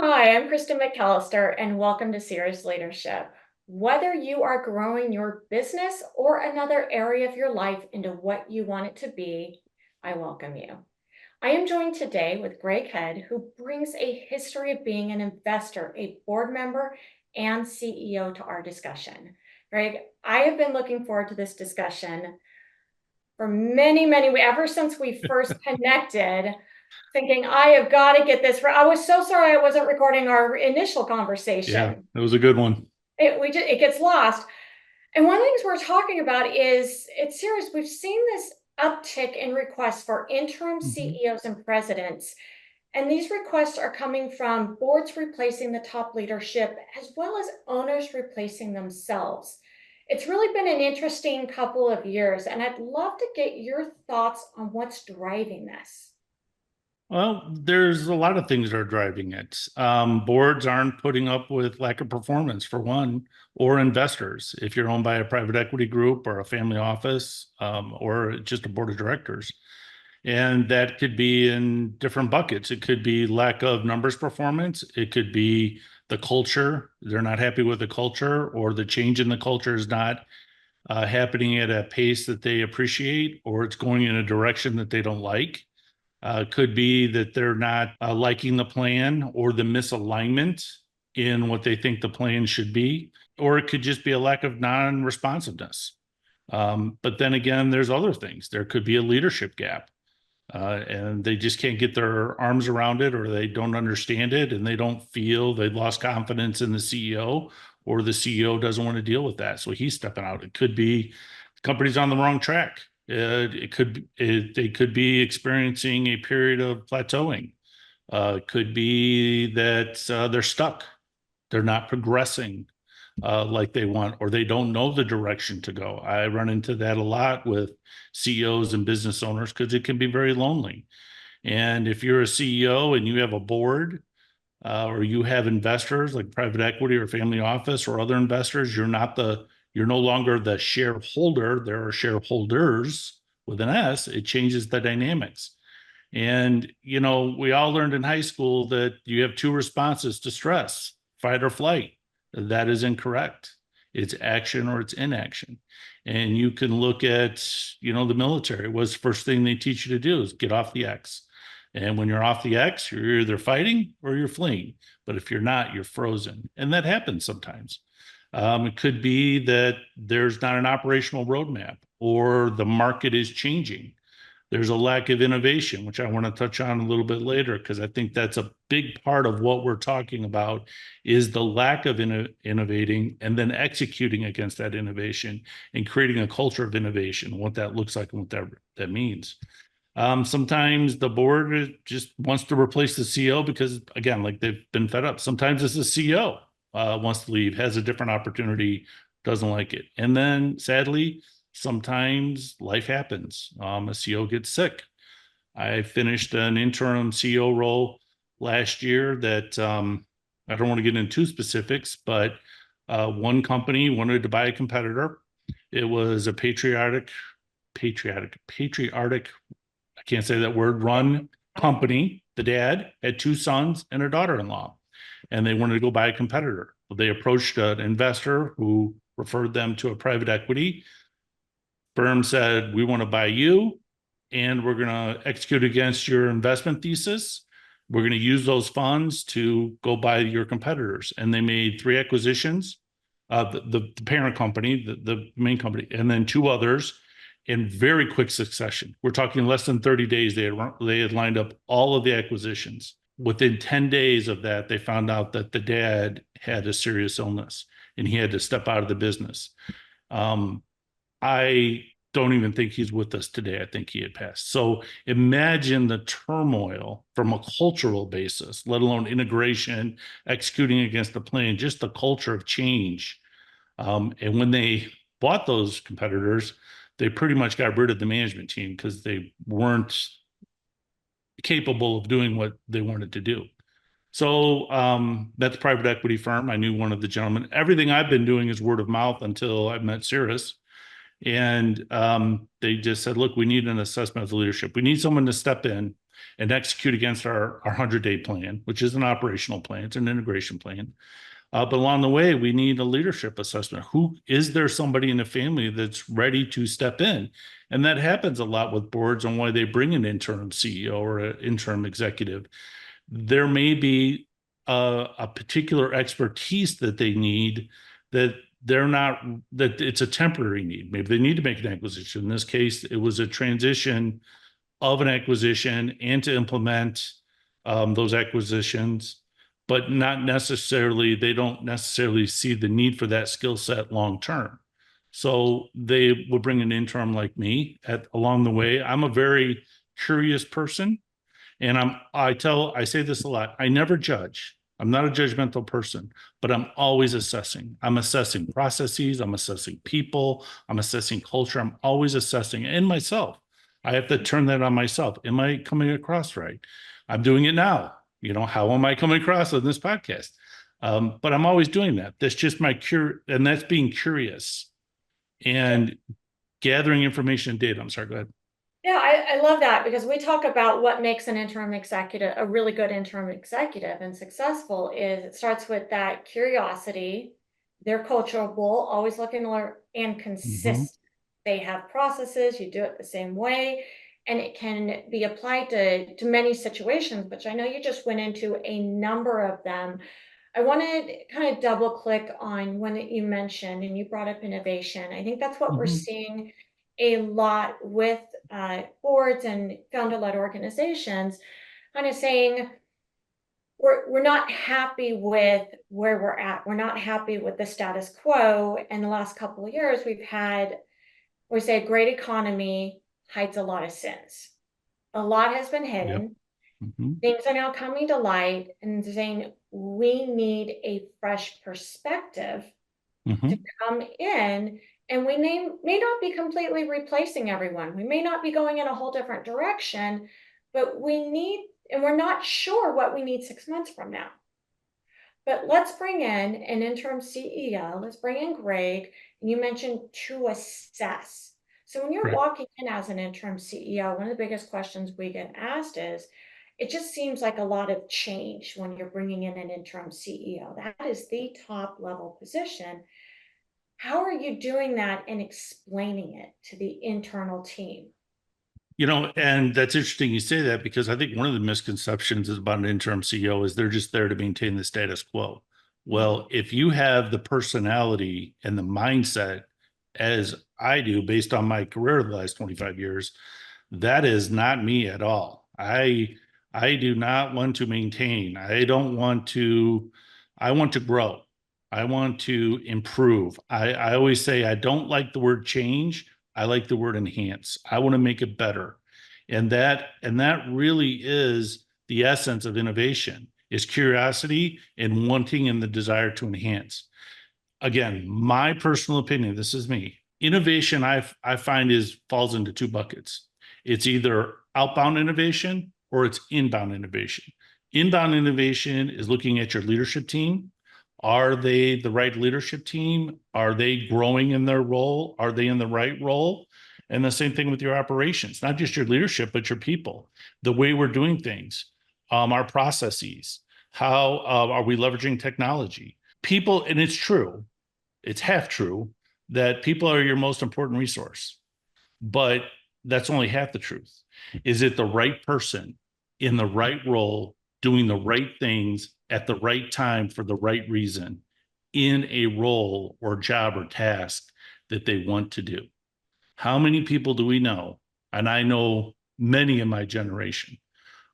Hi, I'm Kristen McAllister, and welcome to Cerius Leadership. Whether you are growing your business or another area of your life into what you want it to be, I welcome you. I am joined today with Greg Head, who brings a history of being an investor, a board member, and CEO to our discussion. Greg, I have been looking forward to this discussion for ever since we first connected, thinking I have got to get this right. I was so sorry I wasn't recording our initial Yeah, conversation. that was a good one. It gets lost. And one of the things we're talking about is it's serious. We've seen this uptick in requests for interim Mhm. CEOs and presidents. And these requests are coming from boards replacing the top leadership as well as owners replacing themselves. It's really been an interesting couple of years, and I'd love to get your thoughts on what's driving this. Well, there's a lot of things that are driving it. Boards aren't putting up with lack of performance, for one, or investors. If you're owned by a private equity group or a family office, or just a board of directors, and that could be in different buckets. It could be lack of numbers performance. It could be the culture. They're not happy with the culture, or the change in the culture is not happening at a pace that they appreciate, or it's going in a direction that they don't like. Could be that they're not liking the plan or the misalignment in what they think the plan should be, or it could just be a lack of non-responsiveness. But then again, there's other things. There could be a leadership gap, and they just can't get their arms around it, or they don't understand it, and they don't feel they've lost confidence in the CEO, or the CEO doesn't want to deal with that, so he's stepping out. It could be the company's on the wrong track. They could be experiencing a period of plateauing. It could be that they're stuck. They're not progressing like they want, or they don't know the direction to go. I run into that a lot with CEOs and business owners because it can be very lonely. And if you're a CEO and you have a board, or you have investors like private equity or family office or other investors, you're no longer the shareholder. There are shareholders with an S. It changes the dynamics. And, we all learned in high school that you have two responses to stress: fight or flight. That is incorrect. It's action or it's inaction. And you can look at, the military. What's the first thing they teach you to do is get off the X. And when you're off the X, you're either fighting or you're fleeing. But if you're not, you're frozen. And that happens sometimes. It could be that there's not an operational roadmap, or the market is changing. There's a lack of innovation, which I want to touch on a little bit later, because I think that's a big part of what we're talking about, is the lack of innovating and then executing against that innovation and creating a culture of innovation, what that looks like and what that means. Sometimes the board just wants to replace the CEO because, again, like they've been fed up. Sometimes it's the CEO wants to leave, has a different opportunity, doesn't like it. And then sadly, sometimes life happens. A CEO gets sick. I finished an interim CEO role last year that I don't want to get into specifics, but one company wanted to buy a competitor. It was a patriotic, I can't say that word, run company. The dad had two sons and a daughter-in-law, and they wanted to go buy a competitor. They approached an investor who referred them to a private equity firm, said, "We want to buy you, and we're going to execute against your investment thesis. We're going to use those funds to go buy your competitors." And they made three acquisitions, the parent company, the main company, and then two others in very quick succession. We're talking less than 30 days. They had lined up all of the acquisitions. Within 10 days of that, they found out that the dad had a serious illness and he had to step out of the business. I don't even think he's with us today. I think he had passed. So imagine the turmoil from a cultural basis, let alone integration, executing against the plan, just the culture of change. And when they bought those competitors, they pretty much got rid of the management team because they weren't capable of doing what they wanted to do. So that's a private equity firm. I knew one of the gentlemen. Everything I've been doing is word of mouth until I met Cerius. And they just said, "Look, we need an assessment of the leadership. We need someone to step in and execute against our 100-day plan, which is an operational plan. It's an integration plan. But along the way, we need a leadership assessment. Who is there somebody in the family that's ready to step in? And that happens a lot with boards on why they bring an interim CEO or an interim executive. There may be a particular expertise that they need that they're not, that it's a temporary need. Maybe they need to make an acquisition. In this case, it was a transition of an acquisition and to implement those acquisitions, but not necessarily, they don't necessarily see the need for that skill set long term. So they would bring an interim like me along the way. I'm a very curious person. And I say this a lot. I never judge. I'm not a judgmental person, but I'm always assessing. I'm assessing processes. I'm assessing people. I'm assessing culture. I'm always assessing and myself. I have to turn that on myself. Am I coming across right? I'm doing it now. How am I coming across on this podcast? But I'm always doing that. That's just and that's being curious and gathering information and data. I'm sorry, go ahead. Yeah, I love that because we talk about what makes an interim executive a really good interim executive and successful is it starts with that curiosity. They're coachable, always looking to learn and Mm-hmm. consistent. They have processes, you do it the same way, and it can be applied to many situations, which I know you just went into a number of them. I want to kind of double click on one that you mentioned, and you brought up innovation. I think that's what we're Mm-hmm. seeing a lot with boards and founder-led organizations, kind of saying we're not happy with where we're at. We're not happy with the status quo. And the last couple of years, we've had, we say, a great economy hides a lot of sins. A lot has been Yep. hidden. Mm-hmm. Things are now coming to light and saying we need a fresh perspective to Mm-hmm. come in, and we may not be completely replacing everyone. We may not be going in a whole different direction, but we need, and we're not sure what we need 6 months from now. But let's bring in an interim CEO. Let's bring in Greg. And you mentioned to assess. So when you're Correct. walking in as an interim CEO, one of the biggest questions we get asked is, it just seems like a lot of change when you're bringing in an interim CEO. That is the top level position. How are you doing that and explaining it to the internal team? And that's interesting you say that because I think one of the misconceptions is about an interim CEO is they're just there to maintain the status quo. Mhm. Well, if you have the personality and the mindset as I do based on my career the last 25 years, that is not me at all. I do not want to maintain. I want to grow. I want to improve. I always say I don't like the word change. I like the word enhance. I want to make it better. And that really is the essence of innovation is curiosity and wanting and the desire to enhance. Again, my personal opinion, this is me. Innovation I find falls into two buckets. It's either outbound innovation or it's inbound innovation. Inbound innovation is looking at your leadership team. Are they the right leadership team? Are they growing in their role? Are they in the right role? And the same thing with your operations, not just your leadership, but your people, the way we're doing things, our processes, how are we leveraging technology? People, and it's true, it's half true that people are your most important resource, but that's only half the truth. Is it the right person in the right role, doing the right things at the right time for the right reason in a role or job or task that they want to do? How many people do we know? And I know many in my generation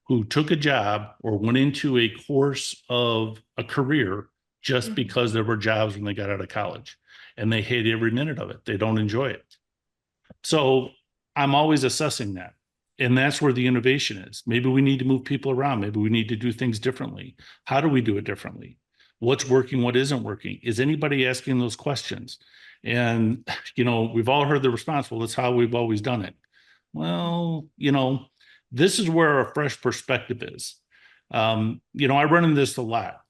who took a job or went into a course of a career just Mhm. because there were jobs when they got out of college and they hate every minute of it. They don't enjoy it. So I'm always assessing that. And that's where the innovation is. Maybe we need to move people around. Maybe we need to do things differently. How do we do it differently? What's working? What isn't working? Is anybody asking those questions? And, we've all heard the response, well, that's how we've always done it. Well, this is where a fresh perspective is. I run into this a lot.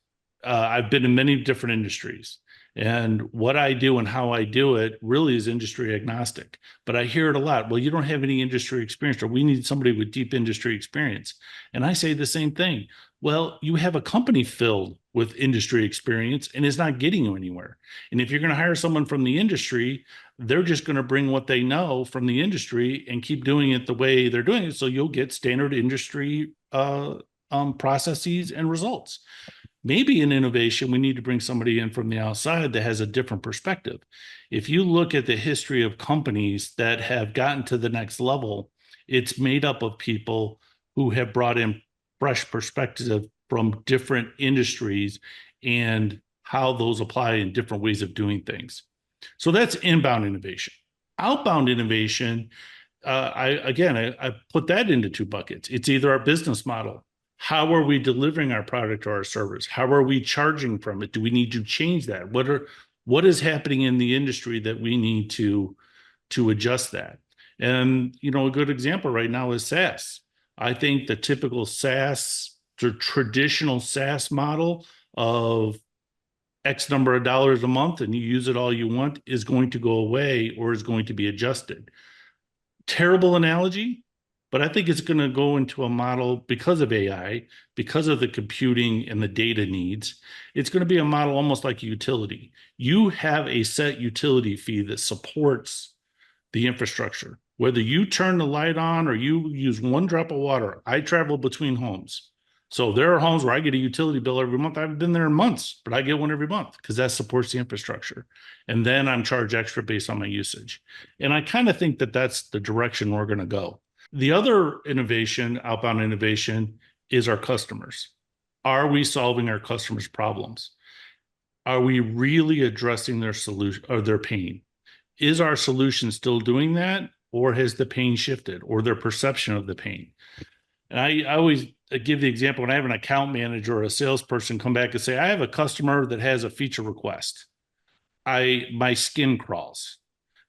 I've been in many different industries. And what I do and how I do it really is industry agnostic. But I hear it a lot. Well, you don't have any industry experience, or we need somebody with deep industry experience. And I say the same thing. Well, you have a company filled with industry experience and it's not getting you anywhere. And if you're going to hire someone from the industry, they're just going to bring what they know from the industry and keep doing it the way they're doing it. So you'll get standard industry processes and results. Maybe in innovation, we need to bring somebody in from the outside that has a different perspective. If you look at the history of companies that have gotten to the next level, it's made up of people who have brought in fresh perspective from different industries and how those apply in different ways of doing things. So that's inbound innovation. Outbound innovation, I put that into two buckets. It's either our business model. How are we delivering our product or our service? How are we charging from it? Do we need to change that? What is happening in the industry that we need to adjust that? And a good example right now is SaaS. I think the typical SaaS, the traditional SaaS model of X number of dollars a month and you use it all you want is going to go away or is going to be adjusted. Terrible analogy, but I think it's going to go into a model because of AI, because of the computing and the data needs. It's going to be a model almost like a utility. You have a set utility fee that supports the infrastructure. Whether you turn the light on or you use one drop of water, I travel between homes. So there are homes where I get a utility bill every month. I haven't been there in months, but I get one every month because that supports the infrastructure. And then I'm charged extra based on my usage. And I kind of think that that's the direction we're going to go. The other innovation, outbound innovation, is our customers. Are we solving our customers' problems? Are we really addressing their solution or their pain? Is our solution still doing that, or has the pain shifted, or their perception of the pain? And I always give the example when I have an account manager or a salesperson come back and say, I have a customer that has a feature request. My skin crawls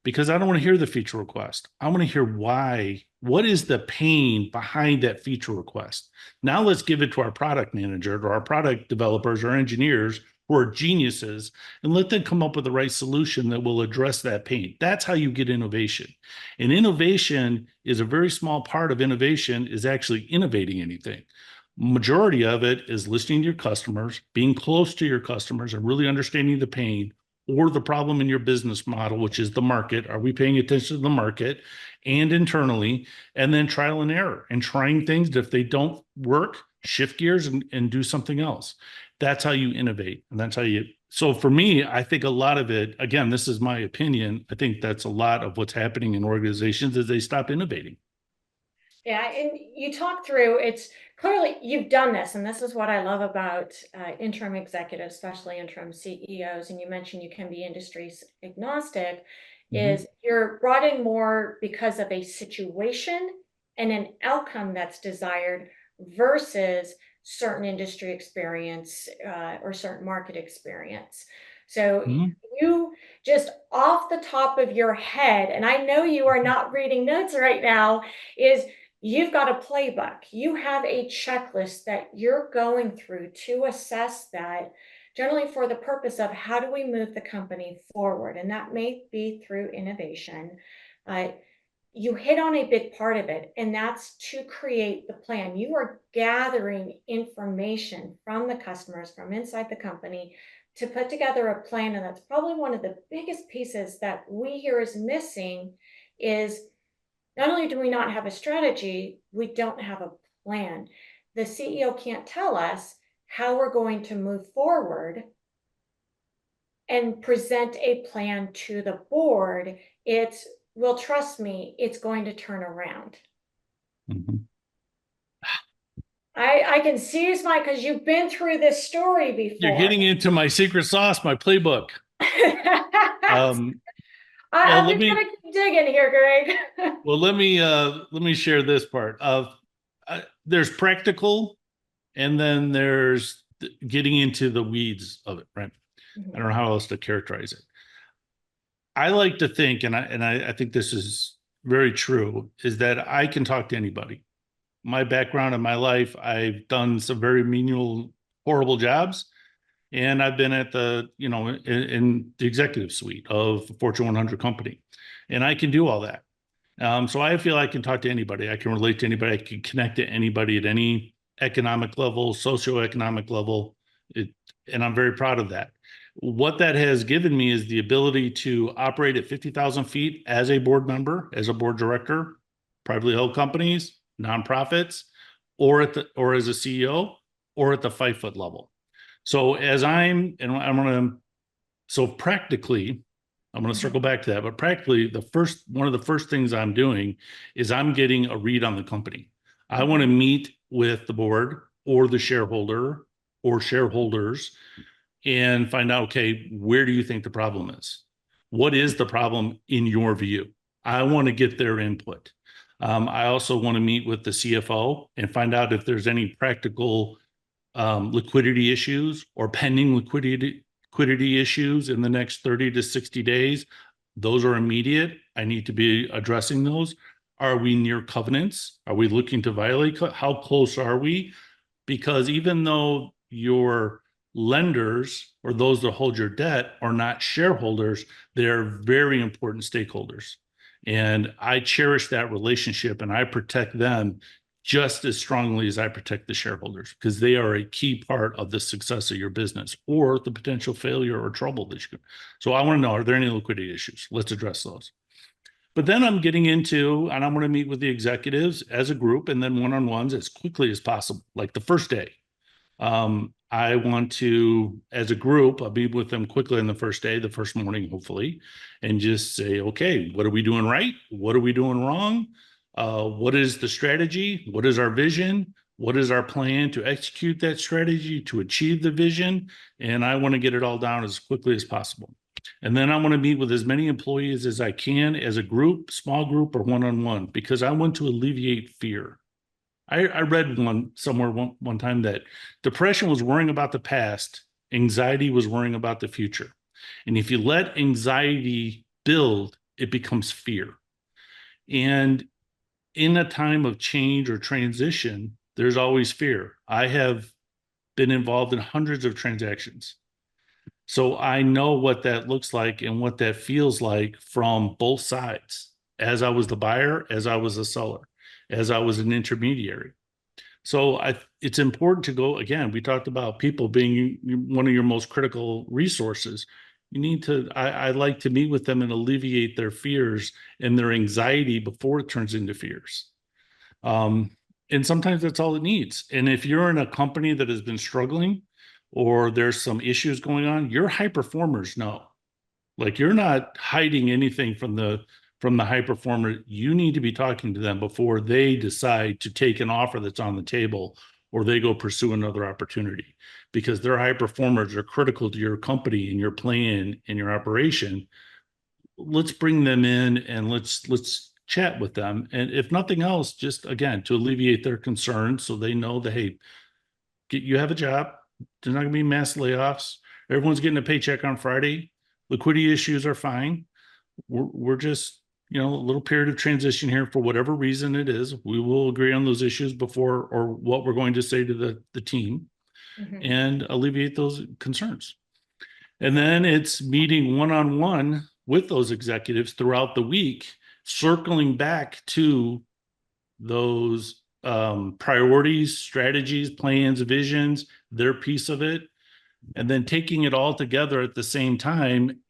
because I don't want to hear the feature request. I want to hear why. What is the pain behind that feature request? Now let's give it to our product manager, to our product developers or engineers who are geniuses, and let them come up with the right solution that will address that pain. That's how you get innovation. And innovation is a very small part of innovation is actually innovating anything. Majority of it is listening to your customers, being close to your customers and really understanding the pain or the problem in your business model, which is the market. Are we paying attention to the market and internally? And then trial and error and trying things. If they don't work, shift gears and do something else. That's how you innovate. And that's how you. So for me, I think a lot of it, again, this is my opinion. I think that's a lot of what's happening in organizations is they stop innovating. Yeah, and you talk through it's clearly you've done this, and this is what I love about interim executives, especially interim CEOs. And you mentioned you can be industry agnostic, Mhm. is you're brought in more because of a situation and an outcome that's desired versus certain industry experience or certain market experience. So Mhm. you just off the top of your head, and I know you are not reading notes right now, is you've got a playbook. You have a checklist that you're going through to assess that, generally for the purpose of how do we move the company forward? And that may be through innovation. Uh, you hit on a big part of it, and that's to create the plan. You are gathering information from the customers, from inside the company, to put together a plan. And that's probably one of the biggest pieces that we hear is missing is not only do we not have a strategy, we don't have a plan. The CEO can't tell us how we're going to move forward and present a plan to the board. It's, well, trust me, it's going to turn around. Mhm. I can see you smile because you've been through this story You're before. getting into my secret sauce, my playbook. Um, well, I'm let just gonna me keep digging here, Greg. well let me share this part of there's practical and then there's getting into the weeds of it, right? I Mhm. don't know how else to characterize it. I like to think, I think this is very true, is that I can talk to anybody. My background in my life, I've done some very menial, horrible jobs. And I've been at the, in the executive suite of a Fortune 100 company, and I can do all that. So I feel I can talk to anybody. I can relate to anybody. I can connect to anybody at any economic level, socioeconomic level. It, and I'm very proud of that. What that has given me is the ability to operate at 50,000 feet as a board member, as a board director, privately held companies, nonprofits, or as a CEO, or at the 5 foot level. So so practically, I'm going to circle back to that, but practically one of the first things I'm doing is I'm getting a read on the company. I want to meet with the board or the shareholder or shareholders and find out, okay, where do you think the problem is? What is the problem in your view? I want to get their input. I also want to meet with the CFO and find out if there's any practical liquidity issues or pending liquidity issues in the next 30 to 60 days. Those are immediate. I need to be addressing those. Are we near covenants? Are we looking to violate? How close are we? Because even though your lenders or those that hold your debt are not shareholders, they're very important stakeholders. And I cherish that relationship and I protect them just as strongly as I protect the shareholders, because they are a key part of the success of your business or the potential failure or trouble that you can. So I want to know, are there any liquidity issues? Let's address those. But then I'm getting into, and I'm going to meet with the executives as a group and then one-on-ones as quickly as possible, like the first day. I want to, as a group, I'll be with them quickly on the first day, the first morning, hopefully, and just say, okay, what are we doing right? What are we doing wrong? What is the strategy? What is our vision? What is our plan to execute that strategy, to achieve the vision? And I want to get it all down as quickly as possible. And then I want to meet with as many employees as I can as a group, small group, or one-on-one, because I want to alleviate fear. I read one time that depression was worrying about the past, anxiety was worrying about the future. And if you let anxiety build, it becomes fear. And in a time of change or transition, there's always fear. I have been involved in hundreds of transactions. So I know what that looks like and what that feels like from both sides, as I was the buyer, as I was the seller, as I was an intermediary. So it's important to go, again, we talked about people being one of your most critical resources. I like to meet with them and alleviate their fears and their anxiety before it turns into fears. And sometimes that's all it needs. And if you're in a company that has been struggling or there's some issues going on, your high performers know. Like, you're not hiding anything from the high performer. You need to be talking to them before they decide to take an offer that's on the table or they go pursue another opportunity, because their high performers are critical to your company and your plan and your operation. Let's bring them in and let's chat with them. And if nothing else, just again, to alleviate their concerns so they know that, hey, you have a job. There's not going to be mass layoffs. Everyone's getting a paycheck on Friday. Liquidity issues are fine. We're just, a little period of transition here for whatever reason it is. We will agree on those issues before, or what we're going to say to the team, and alleviate those concerns. And then it's meeting one-on-one with those executives throughout the week, circling back to those priorities, strategies, plans, visions, their piece of it, and then taking it all together at the same time.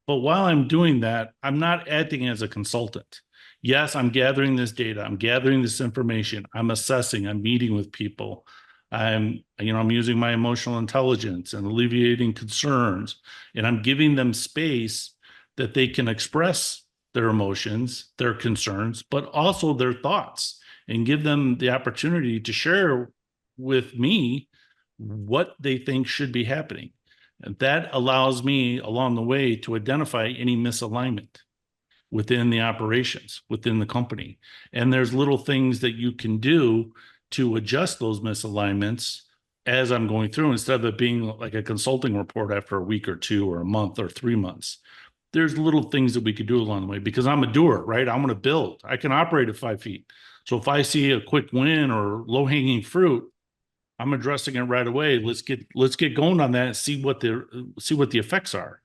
But while I'm doing that, I'm not acting as a consultant. Yes, I'm gathering this data. I'm gathering this information. I'm assessing. I'm meeting with people. I'm using my emotional intelligence and alleviating concerns, and I'm giving them space that they can express their emotions, their concerns, but also their thoughts, and give them the opportunity to share with me what they think should be happening. And that allows me along the way to identify any misalignment within the operations, within the company. And there's little things that you can do to adjust those misalignments as I'm going through, instead of it being like a consulting report after a week or two or a month or 3 months. There's little things that we could do along the way, because I'm a doer, right? I'm going to build. I can operate at 5 feet. So if I see a quick win or low-hanging fruit, I'm addressing it right away. Let's get going on that and see what the effects are.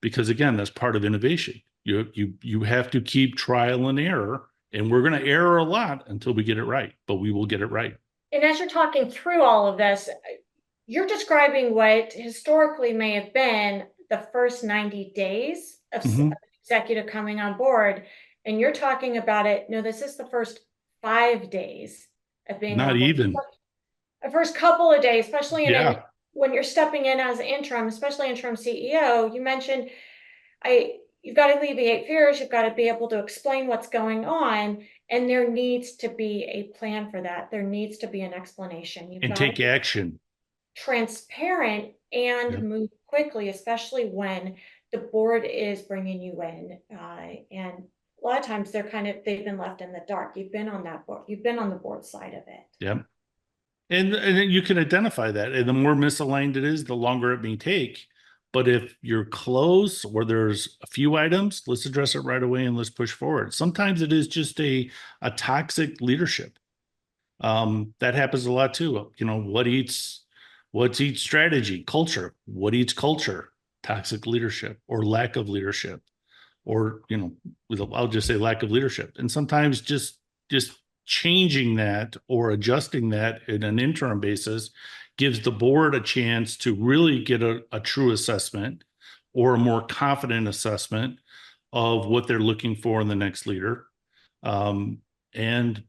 Because again, that's part of innovation. You have to keep trial and error, and we're going to error a lot until we get it right, but we will get it right. And as you're talking through all of this, you're describing what historically may have been the first 90 days of Mhm. executive coming on board. And you're talking about it, no, this is the first 5 days of being Not on board. even. The first couple of days, especially Yeah. when you're stepping in as interim, especially interim CEO, you mentioned you've got to alleviate fears, you've got to be able to explain what's going on, and there needs to be a plan for that. There needs to be an explanation. You've And got to take be action. transparent and Yep. move quickly, especially when the board is bringing you in. And a lot of times they've been left in the dark. You've been on that board, you've been on the board side of it. Yep. And you can identify that. And the more misaligned it is, the longer it may take. But if you're close or there's a few items, let's address it right away and let's push forward. Sometimes it is just a toxic leadership. That happens a lot too. What's each strategy? Culture. What eats culture? Toxic leadership or lack of leadership, or I'll just say lack of leadership. And sometimes just changing that or adjusting that in an interim basis gives the board a chance to really get a true assessment or a more confident assessment of what they're looking for in the next leader. And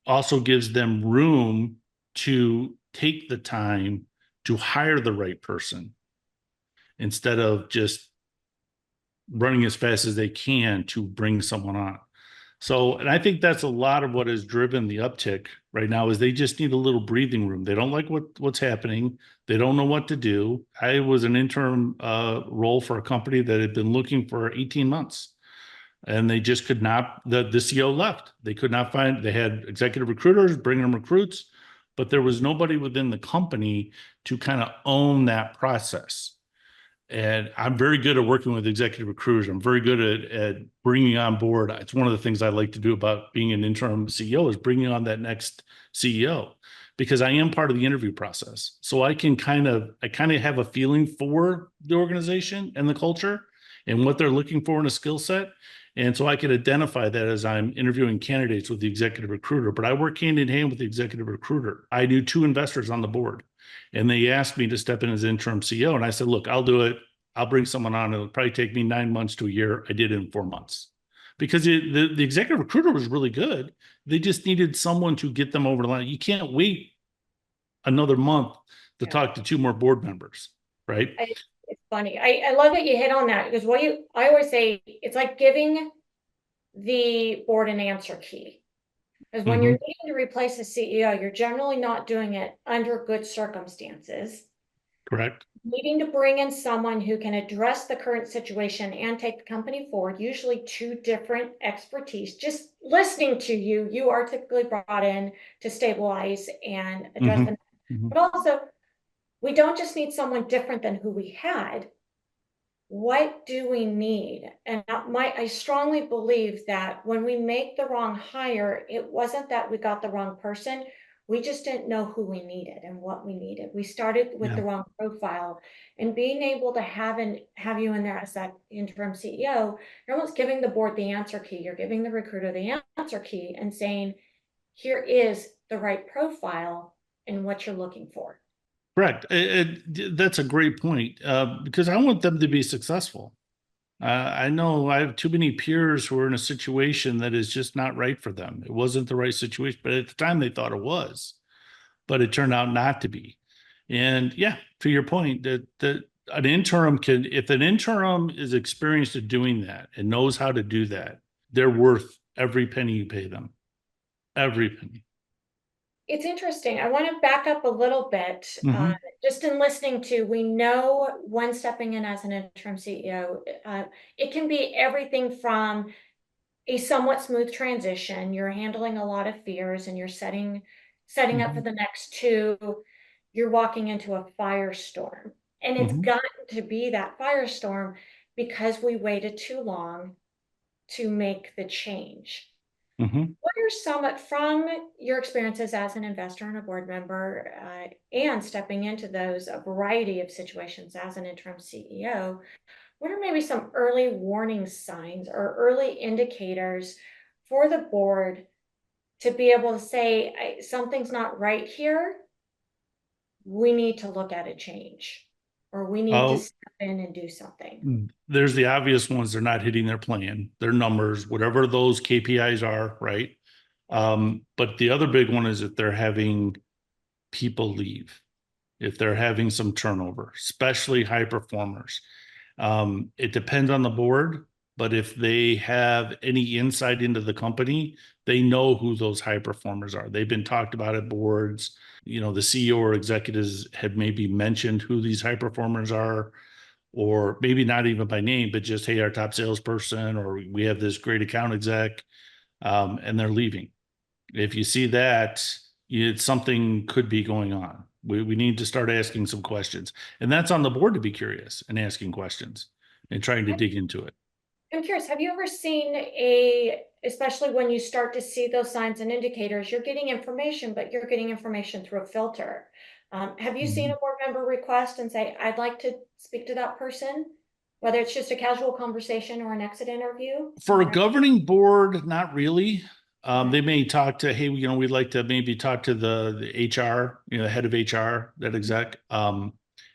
also gives them room to take the time to hire the right person instead of just running as fast as they can to bring someone on. So, and I think that's a lot of what has driven the uptick right now is they just need a little breathing room. They don't like what's happening. They don't know what to do. I was an interim role for a company that had been looking for 18 months and they just could not, the CEO left. They could not find, they had executive recruiters bringing them recruits, but there was nobody within the company to kind of own that process. And I'm very good at working with executive recruiters. I'm very good at bringing on board. It's one of the things I like to do about being an interim CEO is bringing on that next CEO because I am part of the interview process. So I kind of have a feeling for the organization and the culture and what they're looking for in a skill set. And so I could identify that as I'm interviewing candidates with the executive recruiter, but I work hand in hand with the executive recruiter. I knew 2 investors on the board and they asked me to step in as interim CEO. And I said, look, I'll do it. I'll bring someone on. It'll probably take me 9 months to a year. I did it in 4 months because the executive recruiter was really good. They just needed someone to get them over the line. You can't wait another month to Yeah. talk to 2 more board members, right? It's funny. I love that you hit on that because I always say it's like giving the board an answer key. Because when you're Mm-hmm. needing to replace a CEO, you're generally not doing it under good circumstances. Correct. Needing to bring in someone who can address the current situation and take the company forward, usually 2 different expertise. Just listening to you, you are typically brought in to stabilize and address Mm-hmm. the, Mm-hmm. but also we don't just need someone different than who we had. What do we need? And I strongly believe that when we make the wrong hire, it wasn't that we got the wrong person. We just didn't know who we needed and what we needed. We started with Yeah. the wrong profile, and being able to have you in there as that interim CEO, you're almost giving the board the answer key. You're giving the recruiter the answer key and saying, here is the right profile and what you're looking for. Correct. That's a great point because I want them to be successful. I know I have too many peers who are in a situation that is just not right for them. It wasn't the right situation, but at the time they thought it was, but it turned out not to be. And yeah, to your point, that an interim can, if an interim is experienced at doing that and knows how to do that, they're worth every penny you pay them. Every penny. It's interesting. I want to back up a little bit. Hmm. Just in listening to, we know when stepping in as an interim CEO, it can be everything from a somewhat smooth transition. You're handling a lot of fears and you're setting up for Hmm. the next 2. You're walking into a firestorm. And it's Hmm. gotten to be that firestorm because we waited too long to make the change. Hmm. What are some from your experiences as an investor and a board member, and stepping into those a variety of situations as an interim CEO, what are maybe some early warning signs or early indicators for the board to be able to say, something's not right here, we need to look at a change, or we need to Oh, step in and do something? there's the obvious ones. They're not hitting their plan, their numbers, whatever those KPIs are, right? But the other big one is that they're having people leave, if they're having some turnover, especially high performers. It depends on the board, but if they have any insight into the company, they know who those high performers are. They've been talked about at boards. The CEO or executives have maybe mentioned who these high performers are, or maybe not even by name, but just, hey, our top salesperson, or we have this great account exec, and they're leaving. If you see that, something could be going on. We need to start asking some questions. And that's on the board to be curious and asking questions and trying to dig into it. I'm curious, have you ever seen especially when you start to see those signs and indicators, you're getting information, but you're getting information through a filter. Have you seen a Mhm. board member request and say, I'd like to speak to that person? Whether it's just a casual conversation or an exit interview? For a governing board, not really. They may talk to, hey, we'd like to maybe talk to the HR, the head of HR, that exec.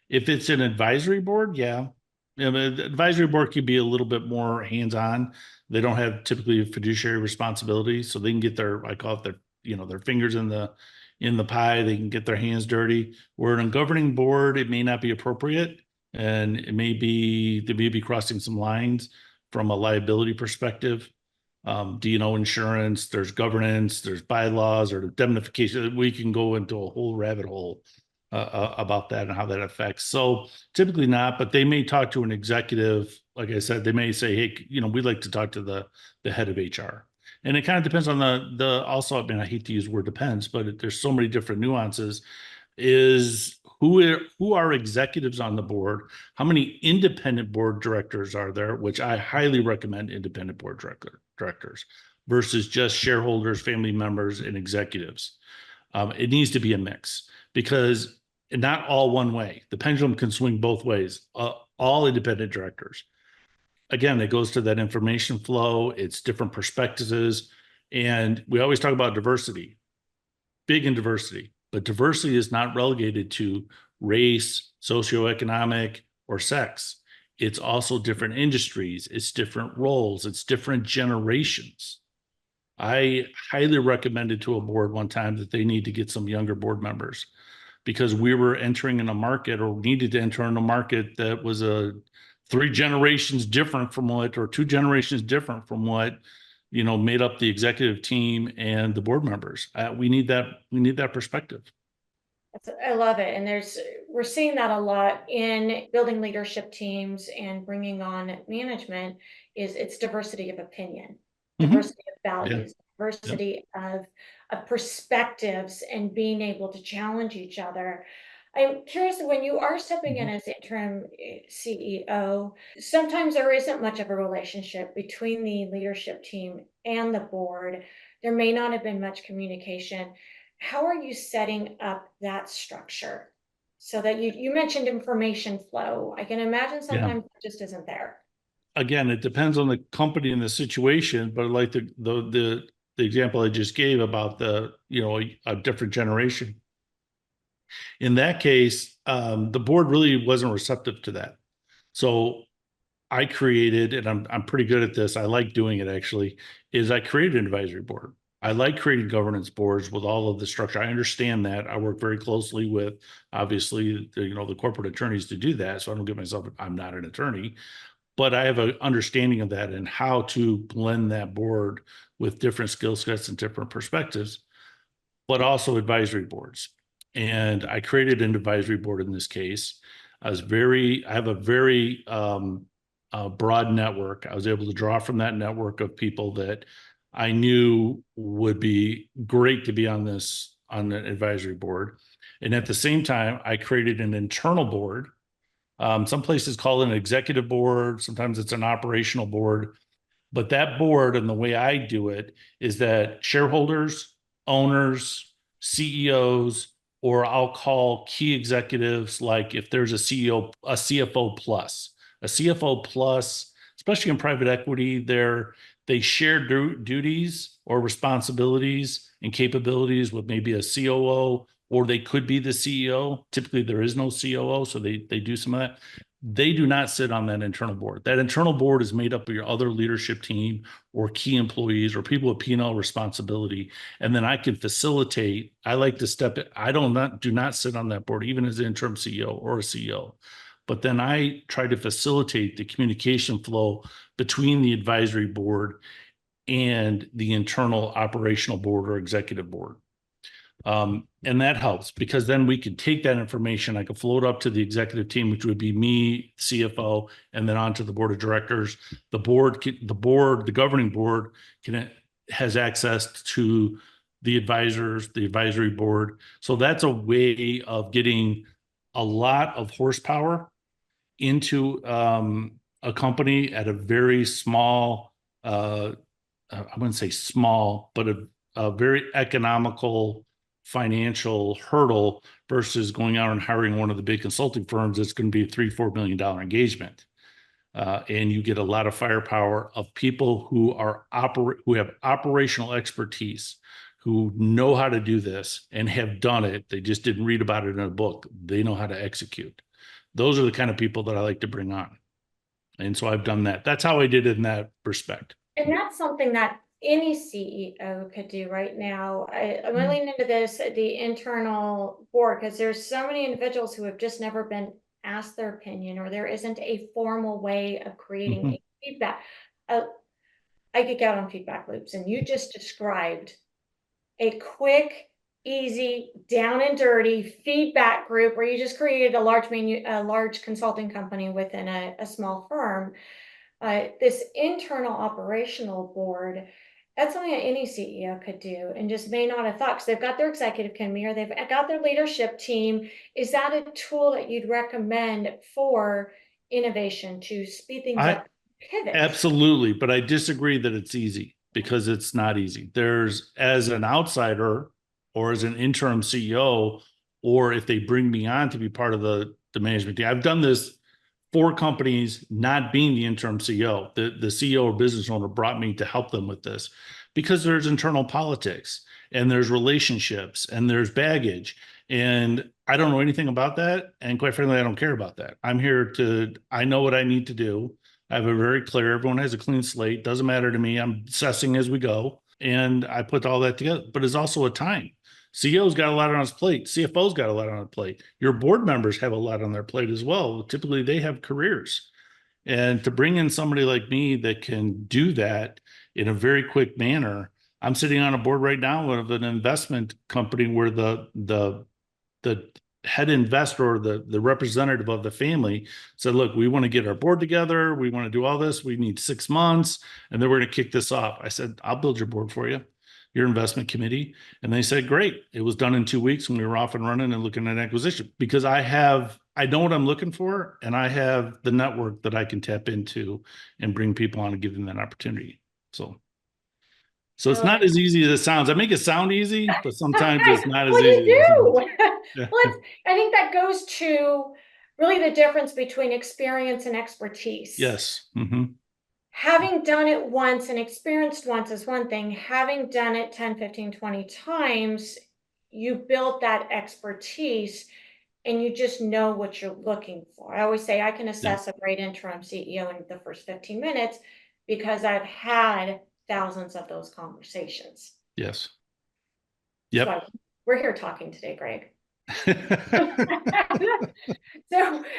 If it's an advisory board, yeah. The advisory board could be a little bit more hands-on. They don't have typically fiduciary responsibility, so they can get I call it their fingers in the pie. They can get their hands dirty. Where in a governing board, it may not be appropriate, and they may be crossing some lines from a liability perspective. D&O insurance, there's governance, there's bylaws or indemnification. We can go into a whole rabbit hole about that and how that affects. So typically not, but they may talk to an executive. Like I said, they may say, hey, we'd like to talk to the head of HR. And it kind of depends on also, I mean, I hate to use word depends, but there's so many different nuances. Is who are executives on the board? How many independent board directors are there? Which I highly recommend independent board directors versus just shareholders, family members, and executives. It needs to be a mix because not all one way. The pendulum can swing both ways. All independent directors. Again, it goes to that information flow. It's different perspectives. And we always talk about diversity, big in diversity, but diversity is not relegated to race, socioeconomic, or sex. It's also different industries, it's different roles, it's different generations. I highly recommended to a board one time that they need to get some younger board members because we were entering in a market or needed to enter in a market that was a 3 generations different from what, or 2 generations different from what, made up the executive team and the board members. We need that perspective. I love it. And we're seeing that a lot in building leadership teams and bringing on management it's diversity of opinion, Mhm. diversity of Yeah. values, Yeah. diversity of perspectives and being able to challenge each other. I'm curious, when you are stepping in Mhm. as interim CEO, sometimes there isn't much of a relationship between the leadership team and the board. There may not have been much communication. How are you setting up that structure so that you mentioned information flow? I can imagine Yeah. sometimes it just isn't there. Again, it depends on the company and the situation, but like the example I just gave about a different generation. In that case, the board really wasn't receptive to that. So I created, and I'm pretty good at this. I like doing it actually. Is I created an advisory board. I like creating governance boards with all of the structure. I understand that. I work very closely with, obviously, the corporate attorneys to do that. So I don't give myself. I'm not an attorney, but I have an understanding of that and how to blend that board with different skill sets and different perspectives, but also advisory boards. And I created an advisory board in this case. I have a very broad network. I was able to draw from that network of people that I knew would be great to be on the advisory board. And at the same time, I created an internal board. Some places call it an executive board. Sometimes it's an operational board. But that board and the way I do it is that shareholders, owners, CEOs, or I'll call key executives, like if there's a CEO, a CFO plus, a CFO plus, especially in private equity, they share duties or responsibilities and capabilities with maybe a COO, or they could be the CEO. Typically, there is no COO, so they do some of that. They do not sit on that internal board. That internal board is made up of your other leadership team or key employees or people with P&L responsibility. And then I can facilitate. I like to step it. I do not sit on that board, even as an interim CEO or a CEO. But then I try to facilitate the communication flow between the advisory board and the internal operational board or executive board. And that helps because then we could take that information, I could float up to the executive team, which would be me, CFO, and then onto the board of directors. The governing board has access to the advisors, the advisory board. So that's a way of getting a lot of horsepower into a company at a very small, I wouldn't say small, but a very economical financial hurdle versus going out and hiring one of the big consulting firms that's going to be a $3-4 million engagement. And you get a lot of firepower of people who have operational expertise, who know how to do this and have done it. They just didn't read about it in a book. They know how to execute. Those are the kind of people that I like to bring on. And so I've done that. That's how I did it in that respect. And that's something that any CEO could do right now. I'm really into this, the internal board, because there's so many individuals who have just never been asked their opinion, or there isn't a formal way of creating a feedback. I could get on feedback loops, and you just described a quick, easy, down and dirty feedback group where you just created a large consulting company within a small firm. This internal operational board, that's something that any CEO could do and just may not have thought, because they've got their executive committee or they've got their leadership team. Is that a tool that you'd recommend for innovation to speed things I up, pivot? Absolutely, but I disagree that it's easy because it's not easy. As an outsider or as an interim CEO, or if they bring me on to be part of the management team, I've done this for companies not being the interim CEO. The CEO or business owner brought me to help them with this because there's internal politics and there's relationships and there's baggage. And I don't know anything about that. And quite frankly, I don't care about that. I know what I need to do. I have a very clear, everyone has a clean slate. Doesn't matter to me. I'm assessing as we go. And I put all that together, but it's also a time. CEO's got a lot on his plate. CFO's got a lot on his plate. Your board members have a lot on their plate as well. Typically, they have careers. And to bring in somebody like me that can do that in a very quick manner, I'm sitting on a board right now of an investment company where the head investor or the representative of the family said, look, we want to get our board together. We want to do all this. We need 6 months. And then we're going to kick this off. I said, I'll build your board for you, your investment committee. And they said, great. It was done in 2 weeks when we were off and running and looking at acquisition because I know what I'm looking for. And I have the network that I can tap into and bring people on and give them that opportunity. So it's not as easy as it sounds. I make it sound easy, but sometimes it's not as Well, easy. you do. Yeah. Well, I think that goes to really the difference between experience and expertise. Yes. Mm-hmm. Having done it once and experienced once is one thing. Having done it 10, 15, 20 times, you build that expertise and you just know what you're looking for. I always say I can assess a great interim CEO in the first 15 minutes because I've had thousands of those conversations. Yes. That's Yep. why we're here talking today, Greg. So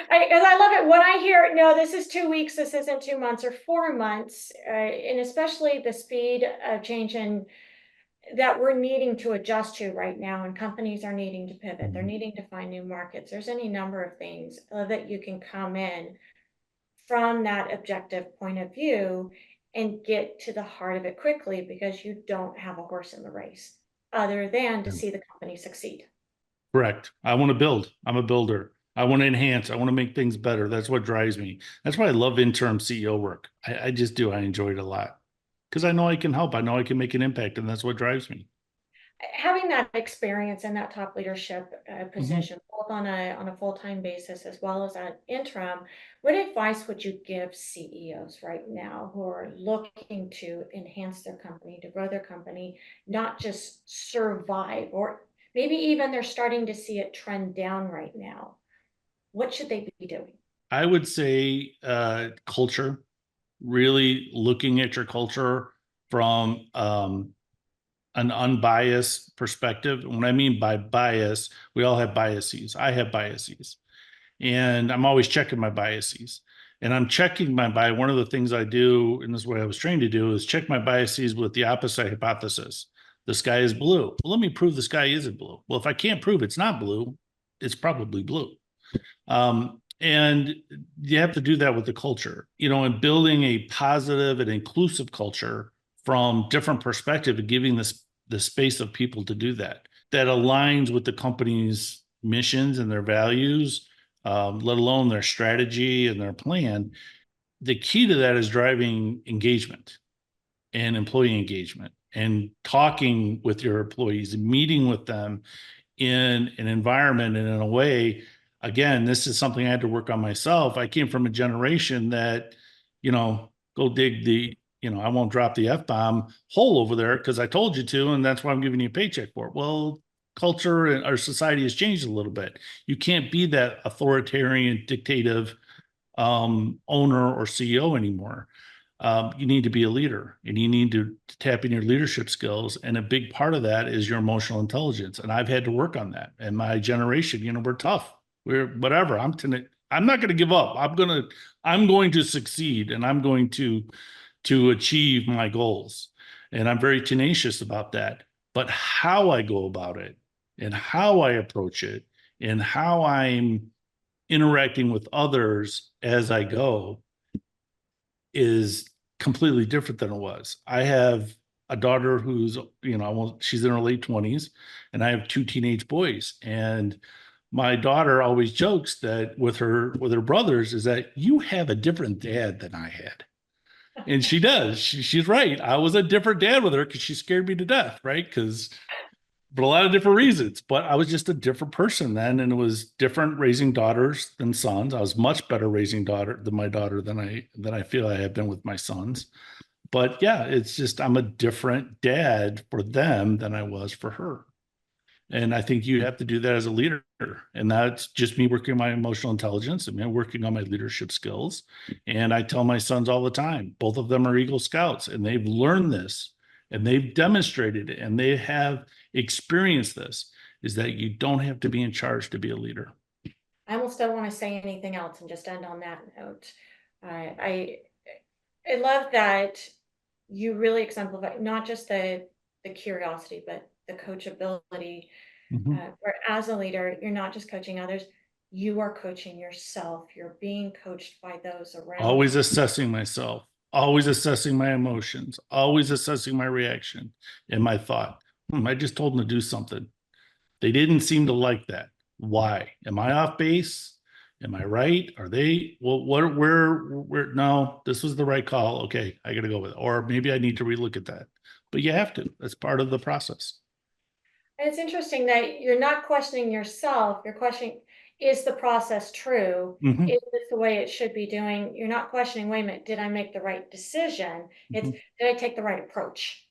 I love it when I hear, no, this is 2 weeks, this isn't 2 months or 4 months, and especially the speed of change that we're needing to adjust to right now, and companies are needing to pivot. They're needing to find new markets. There's any number of things that you can come in from that objective point of view and get to the heart of it quickly because you don't have a horse in the race other than to see the company succeed. Correct. I want to build. I'm a builder. I want to enhance. I want to make things better. That's what drives me. That's why I love interim CEO work. I just do. I enjoy it a lot. because I know I can help. I know I can make an impact, and that's what drives me. Having that experience in that top leadership Mhm. position, both on a full-time basis as well as an interim, what advice would you give CEOs right now who are looking to enhance their company, to grow their company, not just survive, or maybe even they're starting to see it trend down right now? What should they be doing? I would say culture, really looking at your culture from an unbiased perspective. When I mean by bias, we all have biases. I have biases, and I'm always checking my biases. And I'm checking my bias. One of the things I do, and this is what I was trained to do, is check my biases with the opposite hypothesis. The sky is blue. Well, let me prove the sky isn't blue. Well, if I can't prove it's not blue, it's probably blue. And you have to do that with the culture, and building a positive and inclusive culture from different perspective and giving this the space of people to do that aligns with the company's missions and their values, let alone their strategy and their plan. The key to that is driving engagement and employee engagement and talking with your employees, meeting with them in an environment and in a way. Again, this is something I had to work on myself. I came from a generation that, go dig the, I won't drop the F-bomb hole over there because I told you to, and that's why I'm giving you a paycheck for it. Well, culture and our society has changed a little bit. You can't be that authoritarian, dictative owner or CEO anymore. You need to be a leader, and you need to tap in your leadership skills. And a big part of that is your emotional intelligence. And I've had to work on that. And my generation, we're tough. We're whatever. I'm not going to give up. I'm going to succeed, and I'm going to achieve my goals. And I'm very tenacious about that. But how I go about it and how I approach it and how I'm interacting with others as I go is completely different than it was. I have a daughter who's, she's in her late 20s, and I have two teenage boys. And my daughter always jokes that with her brothers is that you have a different dad than I had. And she does. She's right. I was a different dad with her because she scared me to death, right? Because for a lot of different reasons. But I was just a different person then, and it was different raising daughters than sons. I was much better raising daughter than my daughter than I feel I have been with my sons. But yeah, it's just I'm a different dad for them than I was for her. And I think you have to do that as a leader. And that's just me working on my emotional intelligence and me working on my leadership skills. And I tell my sons all the time, both of them are Eagle Scouts, and they've learned this and they've demonstrated it and they have experienced this, is that you don't have to be in charge to be a leader. I almost don't want to say anything else and just end on that note. I I love that you really exemplify not just the curiosity, but the coachability. Mhm. Where as a leader, you're not just coaching others, you are coaching yourself. You're being coached by those around Always you. assessing myself, always assessing my emotions, always assessing my reaction and my thought. I just told them to do something. They didn't seem to like that. Why? Am I off base? Am I right? Are they? Well, where? No, this was the right call. Okay, I got to go with it. Or maybe I need to relook at that. But you have to. That's part of the process. And it's interesting that you're not questioning yourself, you're questioning, is the process true? Mhm, Is this the way it should be doing? You're not questioning, wait a minute, did I make the right decision? It's, mhm. did I take the right approach?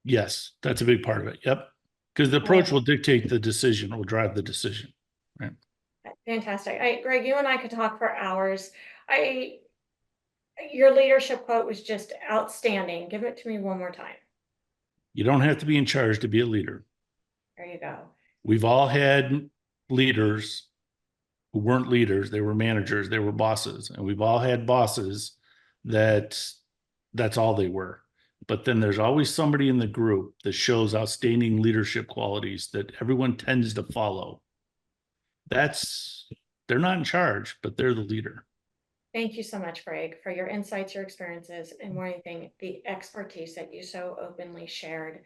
Yes, that's a big part of it. Yep. Because the I approach will dictate the decision, will drive the decision. Right. fantastic. Greg, you and I could talk for hours. I, your leadership quote was just outstanding. Give it to me one more time. You don't have to be in charge to be a leader. There you go. We've all had leaders who weren't leaders, they were managers, they were bosses, and we've all had bosses that that's all they were. But then there's always somebody in the group that shows outstanding leadership qualities that everyone tends to follow. That's They're not in charge, but they're the leader. Thank you so much, Greg, for your insights, your experiences, and more anything, the expertise that you so openly shared.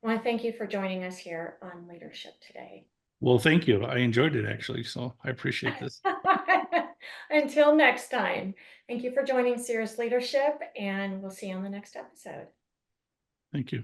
I want to thank you for joining us here on Leadership today. Well, thank you. I enjoyed it actually, so I appreciate this. Until next time, thank you for joining Cerius Leadership, and we'll see you on the next episode. Thank you.